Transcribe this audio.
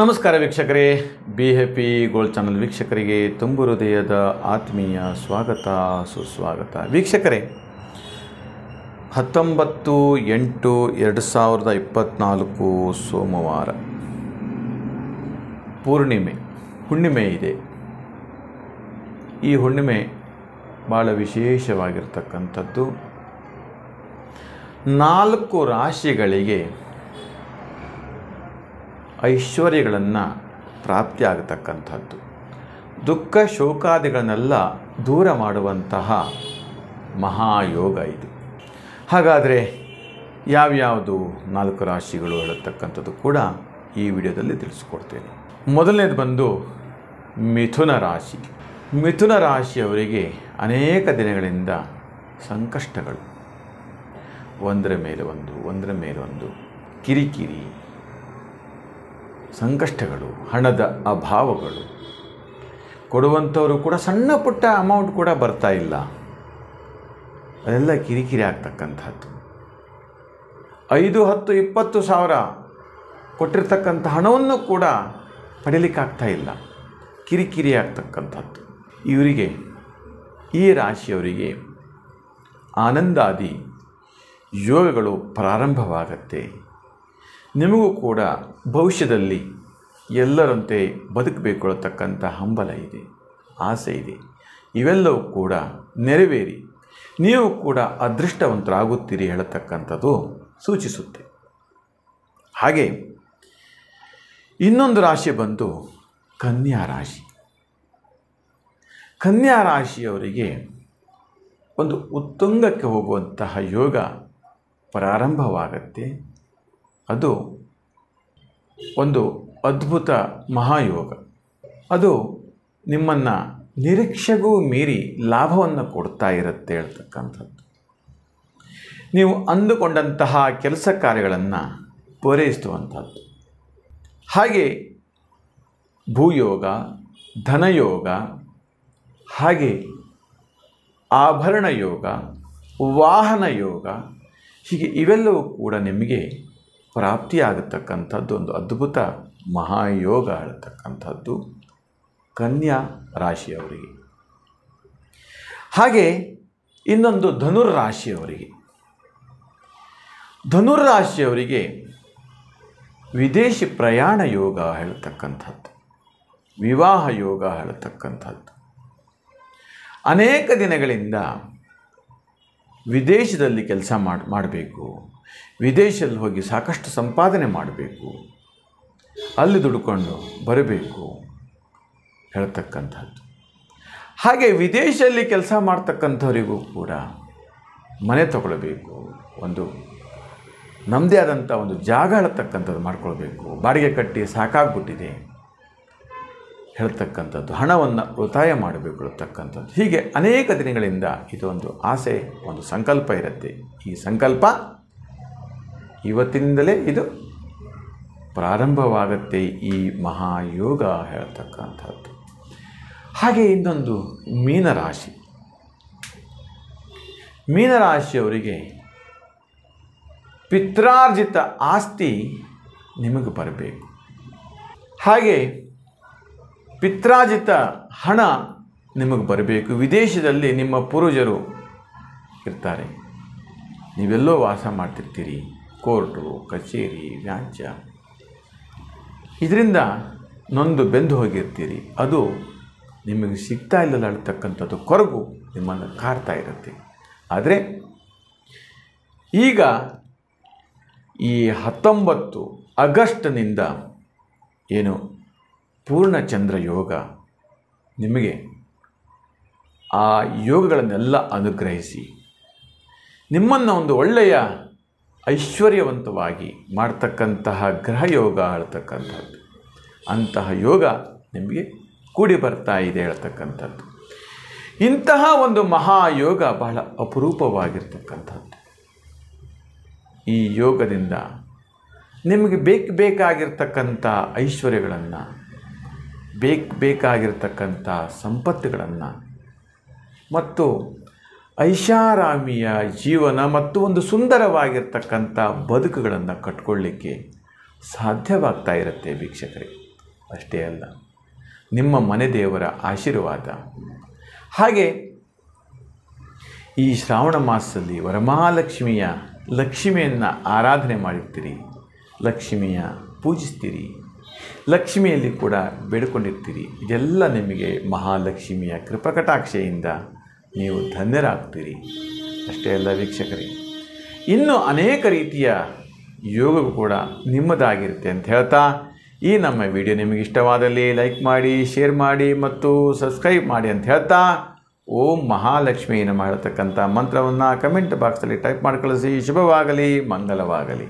ನಮಸ್ಕಾರ ವೀಕ್ಷಕರೇ, BHP gold channel ವೀಕ್ಷಕರಿಗೆ ತುಂಬು ಹೃದಯದ ಆತ್ಮೀಯ ಸ್ವಾಗತ ಸುಸ್ವಾಗತ. ವೀಕ್ಷಕರೇ, 19/8/2024 ಸೋಮವಾರ ಹುಣ್ಣಿಮೆ ಇದೆ. ಈ ಹುಣ್ಣಿಮೆ ಭಾಳ ವಿಶೇಷವಾಗಿರ್ತಕ್ಕಂಥದ್ದು. 4 ರಾಶಿಗಳಿಗೆ ಐಶ್ವರ್ಯಗಳನ್ನು ಪ್ರಾಪ್ತಿಯಾಗತಕ್ಕಂಥದ್ದು, ದುಃಖ ಶೋಕಾದಿಗಳನ್ನೆಲ್ಲ ದೂರ ಮಾಡುವಂತಹ ಮಹಾಯೋಗ ಇದು. ಹಾಗಾದರೆ ಯಾವ್ಯಾವುದು 4 ರಾಶಿಗಳು ಹೇಳತಕ್ಕಂಥದ್ದು ಕೂಡ ಈ ವಿಡಿಯೋದಲ್ಲಿ ತಿಳಿಸ್ಕೊಡ್ತೇನೆ. ಮೊದಲನೇದು ಬಂದು ಮಿಥುನ ರಾಶಿ. ಮಿಥುನ ರಾಶಿಯವರಿಗೆ ಅನೇಕ ದಿನಗಳಿಂದ ಸಂಕಷ್ಟಗಳು, ಒಂದರ ಮೇಲೆ ಒಂದು ಕಿರಿಕಿರಿ, ಸಂಕಷ್ಟಗಳು, ಹಣದ ಅಭಾವಗಳು, ಕೊಡುವಂಥವರು ಕೂಡ ಸಣ್ಣ ಪುಟ್ಟ ಅಮೌಂಟ್ ಕೂಡ ಬರ್ತಾ ಇಲ್ಲ, ಅದೆಲ್ಲ ಕಿರಿಕಿರಿ ಆಗ್ತಕ್ಕಂಥದ್ದು. 5, 10, 20 ಸಾವಿರ ಕೊಟ್ಟಿರ್ತಕ್ಕಂಥ ಹಣವನ್ನು ಕೂಡ ಪಡೀಲಿಕ್ಕಾಗ್ತಾ ಇಲ್ಲ, ಕಿರಿಕಿರಿ ಆಗ್ತಕ್ಕಂಥದ್ದು. ಇವರಿಗೆ, ಈ ರಾಶಿಯವರಿಗೆ ಆನಂದಾದಿ ಯೋಗಗಳು ಪ್ರಾರಂಭವಾಗತ್ತೆ. ನಿಮಗೂ ಕೂಡ ಭವಿಷ್ಯದಲ್ಲಿ ಎಲ್ಲರಂತೆ ಬದುಕಬೇಕು ಅನ್ನತಕ್ಕಂಥ ಹಂಬಲ ಇದೆ, ಆಸೆ ಇದೆ. ಇವೆಲ್ಲವೂ ಕೂಡ ನೆರವೇರಿ ನೀವು ಕೂಡ ಅದೃಷ್ಟವಂತರಾಗುತ್ತೀರಿ ಹೇಳತಕ್ಕಂಥದ್ದು ಸೂಚಿಸುತ್ತೆ. ಹಾಗೆ ಇನ್ನೊಂದು ರಾಶಿ ಬಂದು ಕನ್ಯಾ ರಾಶಿ. ಕನ್ಯಾ ರಾಶಿಯವರಿಗೆ ಒಂದು ಉತ್ತುಂಗಕ್ಕೆ ಹೋಗುವಂತಹ ಯೋಗ ಪ್ರಾರಂಭವಾಗತ್ತೆ. ಅದು ಒಂದು ಅದ್ಭುತ ಮಹಾಯೋಗ. ಅದು ನಿಮ್ಮನ್ನು ನಿರೀಕ್ಷೆಗೂ ಮೀರಿ ಲಾಭವನ್ನು ಕೊಡ್ತಾ ಇರುತ್ತೆ ಹೇಳ್ತಕ್ಕಂಥದ್ದು. ನೀವು ಅಂದುಕೊಂಡಂತಹ ಕೆಲಸ ಕಾರ್ಯಗಳನ್ನು ಪೂರೈಸುವಂಥದ್ದು. ಹಾಗೆ ಭೂಯೋಗ, ಧನಯೋಗ, ಹಾಗೆ ಆಭರಣ ಯೋಗ, ವಾಹನ ಯೋಗ, ಹೀಗೆ ಇವೆಲ್ಲವೂ ಕೂಡ ನಿಮಗೆ ಪ್ರಾಪ್ತಿಯಾಗತಕ್ಕಂಥದ್ದು ಒಂದು ಅದ್ಭುತ ಮಹಾಯೋಗ ಹೇಳ್ತಕ್ಕಂಥದ್ದು ಕನ್ಯಾ ರಾಶಿಯವರಿಗೆ. ಹಾಗೆ ಇನ್ನೊಂದು ಧನುರ್ರಾಶಿಯವರಿಗೆ. ಧನುರ್ರಾಶಿಯವರಿಗೆ ವಿದೇಶಿ ಪ್ರಯಾಣ ಯೋಗ ಹೇಳ್ತಕ್ಕಂಥದ್ದು, ವಿವಾಹ ಯೋಗ ಹೇಳ್ತಕ್ಕಂಥದ್ದು. ಅನೇಕ ದಿನಗಳಿಂದ ವಿದೇಶದಲ್ಲಿ ಕೆಲಸ ಮಾಡಬೇಕು, ವಿದೇಶದಲ್ಲಿ ಹೋಗಿ ಸಾಕಷ್ಟು ಸಂಪಾದನೆ ಮಾಡಬೇಕು, ಅಲ್ಲಿ ದುಡ್ಕೊಂಡು ಬರಬೇಕು ಹೇಳ್ತಕ್ಕಂಥದ್ದು. ಹಾಗೆ ವಿದೇಶದಲ್ಲಿ ಕೆಲಸ ಮಾಡ್ತಕ್ಕಂಥವರಿಗೂ ಕೂಡ ಮನೆ ತಗೊಳ್ಬೇಕು, ಒಂದು ನಮ್ಮದೇ ಆದಂಥ ಒಂದು ಜಾಗ ಹೇಳ್ತಕ್ಕಂಥದ್ದು ಮಾಡ್ಕೊಳ್ಬೇಕು, ಬಾಡಿಗೆ ಕಟ್ಟಿ ಸಾಕಾಗ್ಬಿಟ್ಟಿದೆ ಹೇಳ್ತಕ್ಕಂಥದ್ದು, ಹಣವನ್ನು ಉಳಿತಾಯ ಮಾಡಬೇಕು ಹೇಳ್ತಕ್ಕಂಥದ್ದು. ಹೀಗೆ ಅನೇಕ ದಿನಗಳಿಂದ ಇದೊಂದು ಆಸೆ, ಒಂದು ಸಂಕಲ್ಪ ಇರುತ್ತೆ. ಈ ಸಂಕಲ್ಪ ಇವತ್ತಿನಿಂದಲೇ ಇದು ಪ್ರಾರಂಭವಾಗುತ್ತೆ, ಈ ಮಹಾಯೋಗ ಹೇಳ್ತಕ್ಕಂಥದ್ದು. ಹಾಗೆ ಇನ್ನೊಂದು ಮೀನರಾಶಿ. ಮೀನರಾಶಿಯವರಿಗೆ ಪಿತ್ರಾರ್ಜಿತ ಆಸ್ತಿ ನಿಮಗೆ ಬರಬೇಕು. ಹಾಗೆ ಪಿತ್ರಾರ್ಜಿತ ಹಣ ನಿಮಗೆ ಬರಬೇಕು. ವಿದೇಶದಲ್ಲಿ ನಿಮ್ಮ ಪೂರ್ವಜರು ಇರ್ತಾರೆ, ನೀವೆಲ್ಲೋ ವಾಸ ಮಾಡ್ತಿರ್ತೀರಿ, ಕೋರ್ಟು ಕಚೇರಿ ವ್ಯಾಜ್ಯ, ಇದರಿಂದ ನೊಂದು ಬೆಂದು ಹೋಗಿರ್ತೀರಿ, ಅದು ನಿಮಗೆ ಸಿಗ್ತಾ ಇಲ್ಲಲ್ಲ ಹೇಳ್ತಕ್ಕಂಥದ್ದು ಕೊರಗು ನಿಮ್ಮನ್ನು ಕಾಡ್ತಾ ಇರುತ್ತೆ. ಆದರೆ ಈಗ ಈ 19 ಆಗಸ್ಟ್ನಿಂದ ಏನು ಪೂರ್ಣಚಂದ್ರ ಯೋಗ ನಿಮಗೆ ಆ ಯೋಗಗಳನ್ನೆಲ್ಲ ಅನುಗ್ರಹಿಸಿ ನಿಮ್ಮನ್ನು ಒಂದು ಒಳ್ಳೆಯ ಐಶ್ವರ್ಯವಂತವಾಗಿ ಮಾಡ್ತಕ್ಕಂತಹ ಗ್ರಹ ಯೋಗ ಹೇಳ್ತಕ್ಕಂಥದ್ದು, ಅಂತಹ ಯೋಗ ನಿಮಗೆ ಕೂಡಿ ಬರ್ತಾ ಇದೆ ಹೇಳ್ತಕ್ಕಂಥದ್ದು. ಇಂತಹ ಒಂದು ಮಹಾಯೋಗ ಬಹಳ ಅಪರೂಪವಾಗಿರ್ತಕ್ಕಂಥದ್ದು. ಈ ಯೋಗದಿಂದ ನಿಮಗೆ ಬೇಕಾಗಿರ್ತಕ್ಕಂಥ ಐಶ್ವರ್ಯಗಳನ್ನು, ಬೇಕಾಗಿರ್ತಕ್ಕಂಥ ಸಂಪತ್ತುಗಳನ್ನು ಮತ್ತು ಐಷಾರಾಮಿಯ ಜೀವನ ಮತ್ತು ಒಂದು ಸುಂದರವಾಗಿರ್ತಕ್ಕಂಥ ಬದುಕುಗಳನ್ನು ಕಟ್ಕೊಳ್ಳಿಕ್ಕೆ ಸಾಧ್ಯವಾಗ್ತಾ ಇರುತ್ತೆ ವೀಕ್ಷಕರೇ. ಅಷ್ಟೇ ಅಲ್ಲ, ನಿಮ್ಮ ಮನೆ ದೇವರ ಆಶೀರ್ವಾದ. ಹಾಗೆ ಈ ಶ್ರಾವಣ ಮಾಸದಲ್ಲಿ ವರಮಹಾಲಕ್ಷ್ಮಿಯ ಲಕ್ಷ್ಮಿಯನ್ನು ಆರಾಧನೆ ಮಾಡಿರ್ತೀರಿ, ಲಕ್ಷ್ಮಿಯ ಪೂಜಿಸ್ತೀರಿ, ಲಕ್ಷ್ಮಿಯಲ್ಲಿ ಕೂಡ ಬೇಡಿಕೊಂಡಿರ್ತೀರಿ. ಇದೆಲ್ಲ ನಿಮಗೆ ಮಹಾಲಕ್ಷ್ಮಿಯ ಕೃಪಕಟಾಕ್ಷೆಯಿಂದ ನೀವು ಧನ್ಯರಾಗ್ತೀರಿ. ಅಷ್ಟೇ ಅಲ್ಲ ವೀಕ್ಷಕರೇ, ಇನ್ನೂ ಅನೇಕ ರೀತಿಯ ಯೋಗವು ಕೂಡ ನಿಮ್ಮದಾಗಿರುತ್ತೆ ಅಂತ ಹೇಳ್ತಾ, ಈ ನಮ್ಮ ವಿಡಿಯೋ ನಿಮಗೆ ಇಷ್ಟವಾದಲ್ಲಿ ಲೈಕ್ ಮಾಡಿ, ಶೇರ್ ಮಾಡಿ ಮತ್ತು ಸಬ್ಸ್ಕ್ರೈಬ್ ಮಾಡಿ ಅಂತ ಹೇಳ್ತಾ, ಓಂ ಮಹಾಲಕ್ಷ್ಮಿ ನಮಃ ಹೇಳ್ತಕ್ಕಂಥ ಮಂತ್ರವನ್ನು ಕಮೆಂಟ್ ಬಾಕ್ಸಲ್ಲಿ ಟೈಪ್ ಮಾಡಿ ಕಳಿಸಿ. ಶುಭವಾಗಲಿ, ಮಂಗಲವಾಗಲಿ.